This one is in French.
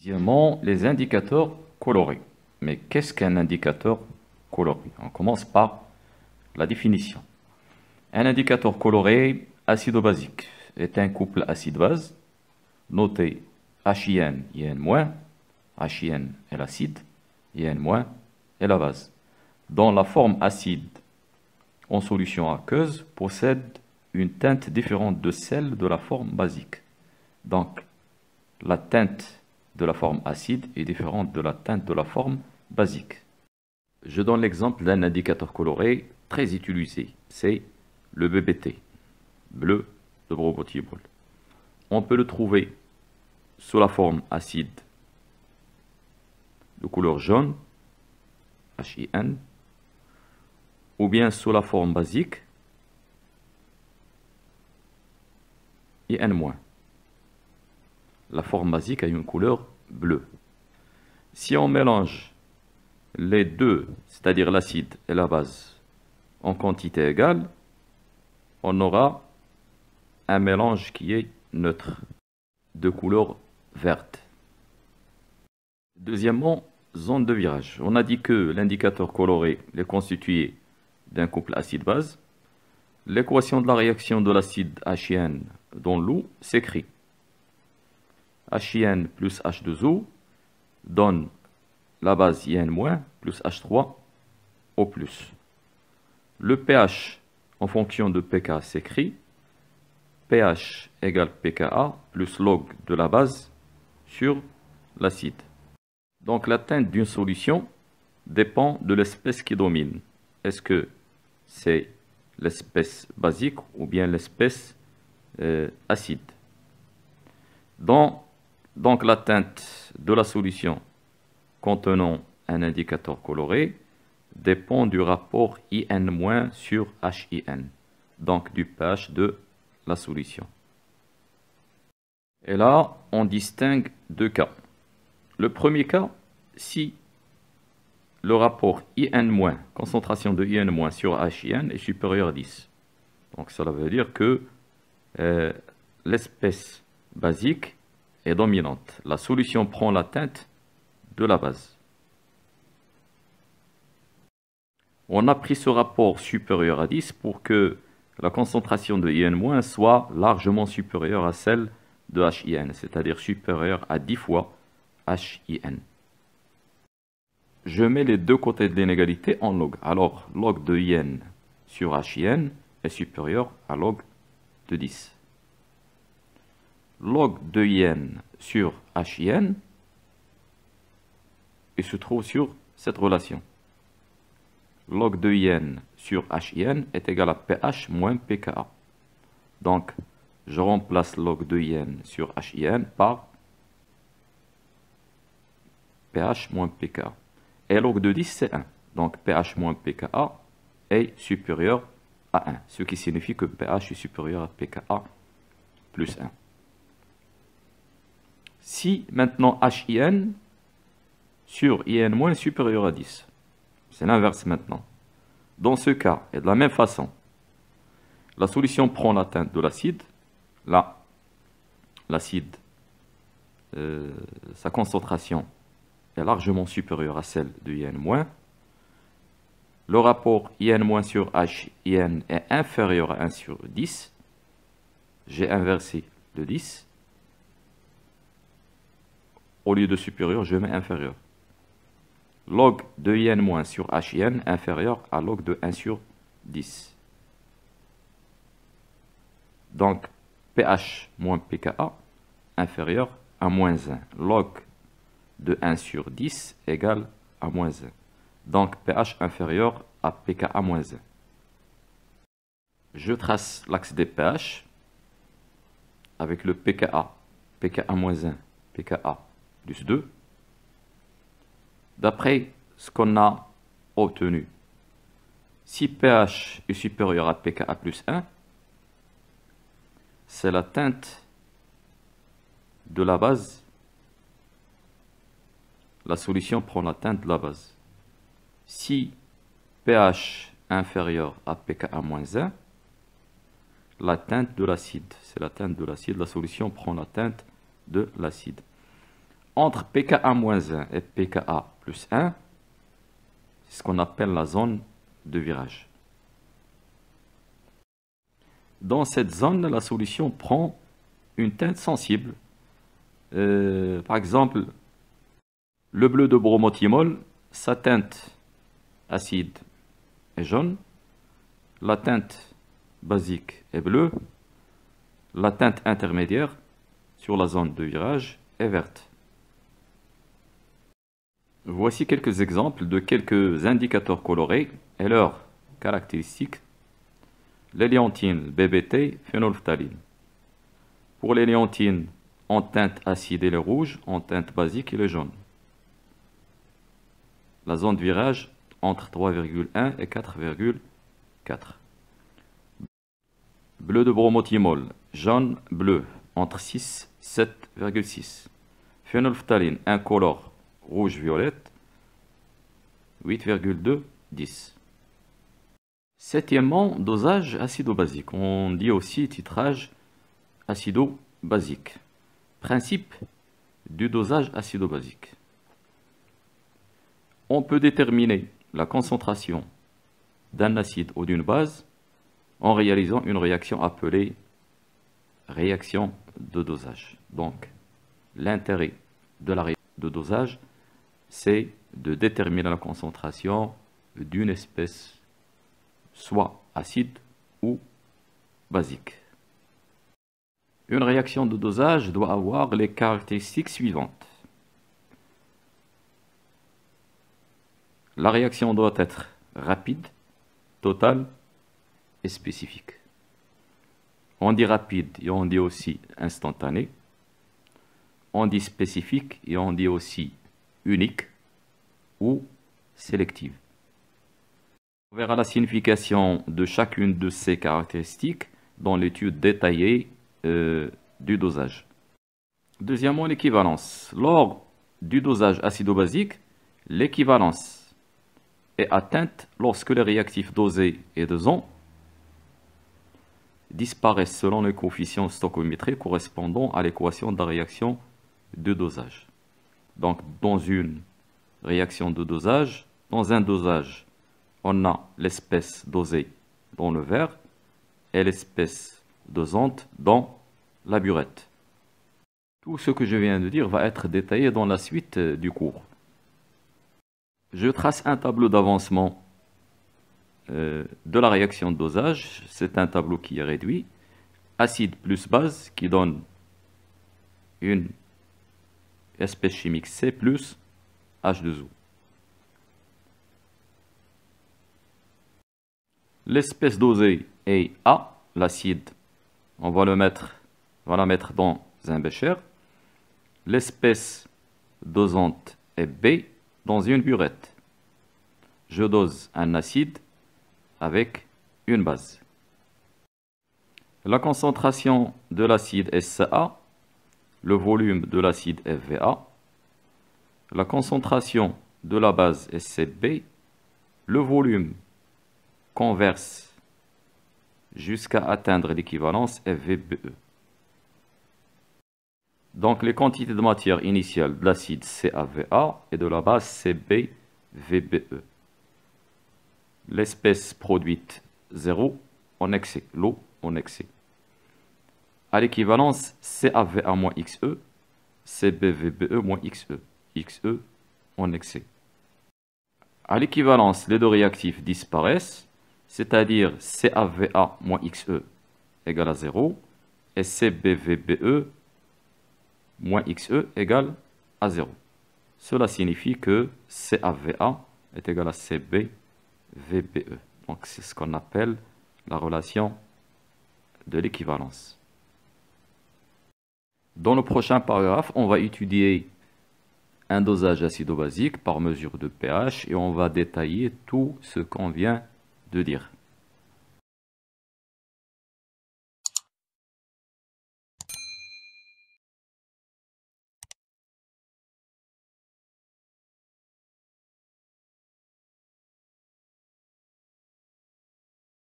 Deuxièmement, les indicateurs colorés. Mais qu'est-ce qu'un indicateur coloré? On commence par la définition. Un indicateur coloré acido-basique est un couple acide-base noté HIN, IN-, HIN est l'acide, IN- est la base, dont la forme acide en solution aqueuse possède une teinte différente de celle de la forme basique. Donc, la teinte de la forme acide est différente de la teinte de la forme basique. Je donne l'exemple d'un indicateur coloré très utilisé, c'est le BBT, bleu de bromothiol. On peut le trouver sous la forme acide de couleur jaune, HIN, ou bien sous la forme basique, IN-. La forme basique a une couleur bleue. Si on mélange les deux, c'est-à-dire l'acide et la base, en quantité égale, on aura un mélange qui est neutre, de couleur verte. Deuxièmement, zone de virage. On a dit que l'indicateur coloré est constitué d'un couple acide-base. L'équation de la réaction de l'acide HIN dans l'eau s'écrit HIN plus H2O donne la base IN- plus H3O+. Le pH en fonction de pK s'écrit pH égale pKa plus log de la base sur l'acide. Donc la teinte d'une solution dépend de l'espèce qui domine. Est-ce que c'est l'espèce basique ou bien l'espèce acide? Donc la teinte de la solution contenant un indicateur coloré dépend du rapport IN- sur HIN, donc du pH de la solution. Et là, on distingue deux cas. Le premier cas, si le rapport IN-, concentration de IN- sur HIN est supérieur à 10. Donc cela veut dire que l'espèce basique est dominante. La solution prend la teinte de la base. On a pris ce rapport supérieur à 10 pour que la concentration de IN- soit largement supérieure à celle de HIN, c'est-à-dire supérieure à 10 fois HIN. Je mets les deux côtés de l'inégalité en log. Alors, log de IN sur HIN est supérieur à log de 10. Log de IN sur HIN, il se trouve sur cette relation. Log de IN sur HIN est égal à pH moins pKa. Donc, je remplace log de IN sur HIN par pH moins pKa. Et log de 10, c'est 1. Donc, pH moins pKa est supérieur à 1. Ce qui signifie que pH est supérieur à pKa plus 1. Si maintenant HIN sur IN- est supérieur à 10, c'est l'inverse maintenant. Dans ce cas, et de la même façon, la solution prend la teinte de l'acide. Là, l'acide, sa concentration est largement supérieure à celle de IN-. Le rapport IN- sur HIN est inférieur à 1 sur 10. J'ai inversé le 10. Au lieu de supérieur, je mets inférieur. Log de IN- sur HIN inférieur à log de 1 sur 10. Donc, pH moins pKa inférieur à moins 1. Log de 1 sur 10 égale à moins 1. Donc, pH inférieur à pKa moins 1. Je trace l'axe des pH avec le pKa, pKa moins 1, pKa plus 2. D'après ce qu'on a obtenu, si pH est supérieur à pKa plus 1, c'est la teinte de la base. La solution prend la teinte de la base. Si pH inférieur à pKa moins 1, la teinte de l'acide, c'est la teinte de l'acide, la solution prend la teinte de l'acide. Entre pKa-1 et pKa plus 1, c'est ce qu'on appelle la zone de virage. Dans cette zone, la solution prend une teinte sensible. Par exemple, le bleu de bromothymol, sa teinte acide est jaune, la teinte basique est bleue, la teinte intermédiaire sur la zone de virage est verte. Voici quelques exemples de quelques indicateurs colorés et leurs caractéristiques. L'éléanthine BBT, phénylphtaline. Pour l'éléanthine, en teinte acide il est rouge, en teinte basique il est jaune. La zone de virage entre 3,1 et 4,4. Bleu de bromothymol, jaune, bleu, entre 6 et 7,6. Phénylphtaline incolore, rouge-violette, 8,2, 10. Septièmement, dosage acido-basique. On dit aussi titrage acido-basique. Principe du dosage acido-basique. On peut déterminer la concentration d'un acide ou d'une base en réalisant une réaction appelée réaction de dosage. Donc, l'intérêt de la réaction de dosage, c'est de déterminer la concentration d'une espèce soit acide ou basique. Une réaction de dosage doit avoir les caractéristiques suivantes. La réaction doit être rapide, totale et spécifique. On dit rapide et on dit aussi instantané. On dit spécifique et on dit aussi unique ou sélective. On verra la signification de chacune de ces caractéristiques dans l'étude détaillée du dosage. Deuxièmement, l'équivalence. Lors du dosage acido-basique, l'équivalence est atteinte lorsque les réactifs dosés et dosants disparaissent selon les coefficients stoichiométriques correspondant à l'équation de la réaction de dosage. Donc, dans une réaction de dosage, dans un dosage, on a l'espèce dosée dans le verre et l'espèce dosante dans la burette. Tout ce que je viens de dire va être détaillé dans la suite du cours. Je trace un tableau d'avancement de la réaction de dosage. C'est un tableau qui est réduit. Acide plus base qui donne une espèce chimique C plus H2O. L'espèce dosée est A, l'acide, on va la mettre dans un bécher. L'espèce dosante est B dans une burette. Je dose un acide avec une base. La concentration de l'acide est Ca, le volume de l'acide est Va, la concentration de la base est Cb, le volume converse jusqu'à atteindre l'équivalence est VBE. Donc les quantités de matière initiale de l'acide CaVa et de la base CbVBE. L'espèce produite 0 en excès, l'eau en excès. À l'équivalence CaVa moins XE, CbVBE moins XE, XE en excès. À l'équivalence, les deux réactifs disparaissent, c'est-à-dire CaVa moins XE égale à 0 et CbVBE moins XE égale à 0. Cela signifie que CaVa est égal à CbVBE. Donc c'est ce qu'on appelle la relation de l'équivalence. Dans le prochain paragraphe, on va étudier un dosage acido-basique par mesure de pH et on va détailler tout ce qu'on vient de dire.